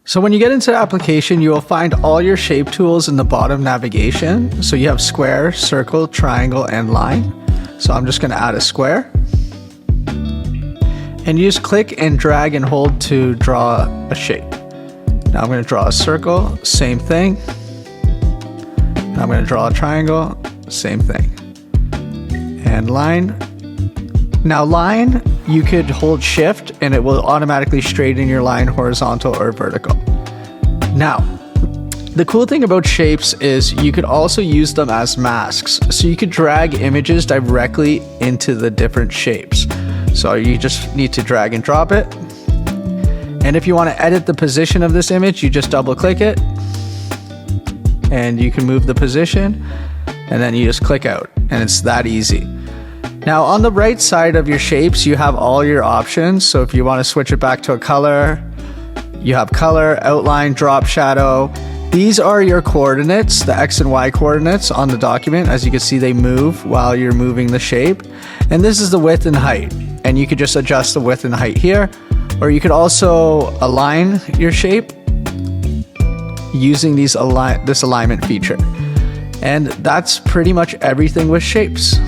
So when you get into the application, you will find all your shape tools in the bottom navigation. So you have square, circle, triangle, and line. So I'm just going to add a square. And you just click and drag and hold to draw a shape. Now I'm going to draw a circle, same thing. And I'm going to draw a triangle, same thing. And line. Now line, you could hold shift and it will automatically straighten your line horizontal or vertical. Now, the cool thing about shapes is you could also use them as masks. So you could drag images directly into the different shapes. So you just need to drag and drop it. And if you want to edit the position of this image, you just double click it and you can move the position and then you just click out and it's that easy. Now on the right side of your shapes, you have all your options. So if you want to switch it back to a color, you have color, outline, drop shadow. These are your coordinates, the X and Y coordinates on the document. As you can see, they move while you're moving the shape. And this is the width and height. And you could just adjust the width and height here, or you could also align your shape using this alignment feature. And that's pretty much everything with shapes.